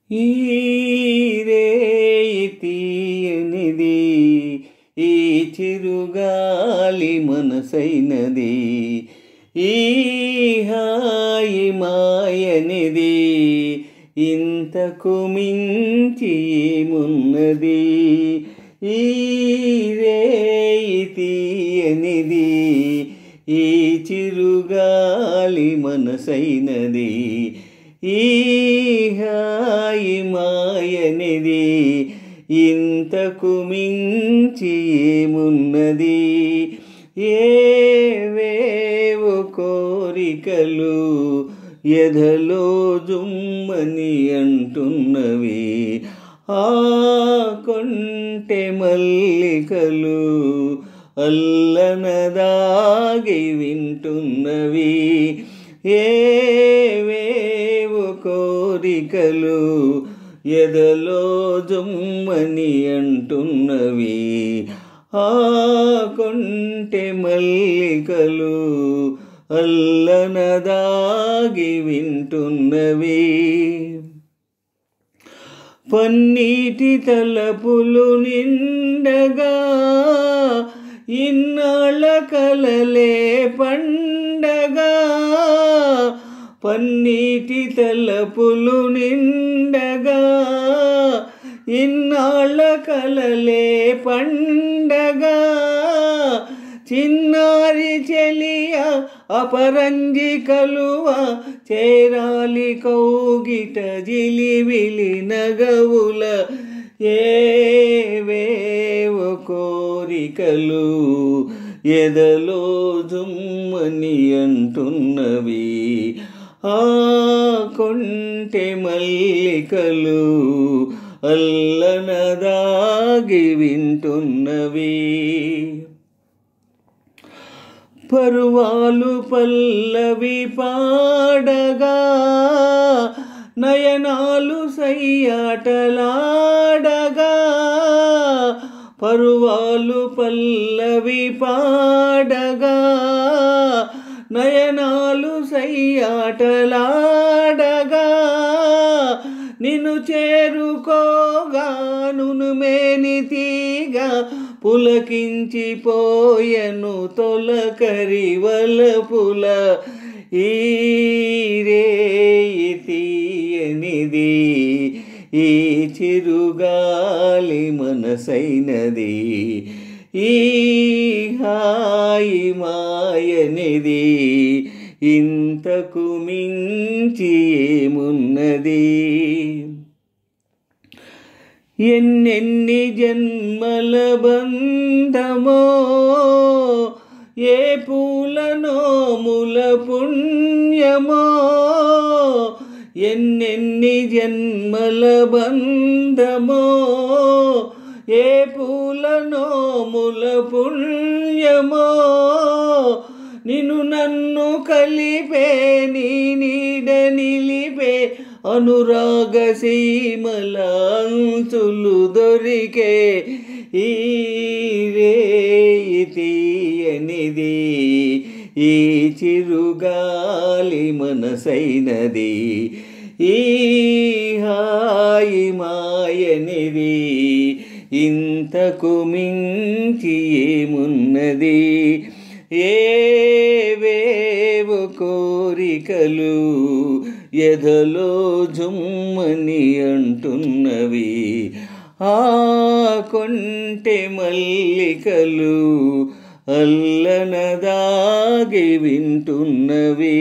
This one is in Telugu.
ఈ రేయి తీయనిది, ఈ చిరుగాలి మనసైనది, ఈ హాయి మాయనిది, ఇంతకు మించి ఏమున్నది. ఈ రేయి తీయనిది, ఈ చిరుగాలి మనసైనది, ఈ హాయి మాయనిది, ఇంతకు మించి ఏమున్నది. ఏవేవో కోరికలు ఎదలో జుమ్మని అంటున్నవి, ఆ కొంటె మల్లికలు అల్లనదాగి వింటున్నవి. ఏవేవో కోరికలు ఎదలో జుమ్మని అంటున్నవి, ఆ కొంటె మల్లికలు అల్లనదాగి వింటున్నవి. పన్నీటి తలపులు నిండగా ఇన్నాళ్ళ కలలే పండగా, పన్నీటి తలపులు నిండగా ఇన్నాళ్ళ కలలే పండగా, చిన్నారి చెలియ అపరంజి కలువ చేరాలి కౌగిట జిలిబిలి నగవుల. ఏవేవో కోరికలు ఎదలో జుమ్మని అంటున్నవి, ఆ కొంటె మల్లికలు అల్లనదాగి వింటున్నవి. పరువాలు పల్లవి పాడగా నయనాలు సయ్యాటలాడగా, పరువాలు పల్లవి పాడగా నయనాలు సయ్యాటలాడగా, నిన్ను చేరుకోగాను మేని తీగ పులకించిపోయెను తొలకరి వలపుల. ఈ రేయి తీయనిది, ఈ చిరుగాలి మనసైనది, ఈ హాయి మాయనిది, ఇంతకు మించి ఏమున్నది. ఎన్నెన్ని జన్మల బంధమో, ఏ పూల నోముల పుణ్యమో, ఎన్నెన్ని జన్మల బంధమో, ఏ పూల నోముల పుణ్యమో, నిన్ను నన్ను కలిపే నీ నీడ నిలిపే అనురాగ సీమల అంచులు దొరికే. ఈ రేయి తీయనిది, ఈ చిరుగాలి మనసైనది, ఈ హాయి మాయనిది, ఇంతకు మించి ఏమున్నది. ఏవేవో కోరికలు ఎదలో జుమ్మని అంటున్నవి, ఆ కొంటె మల్లికలు అల్లనదాగి వింటున్నవి.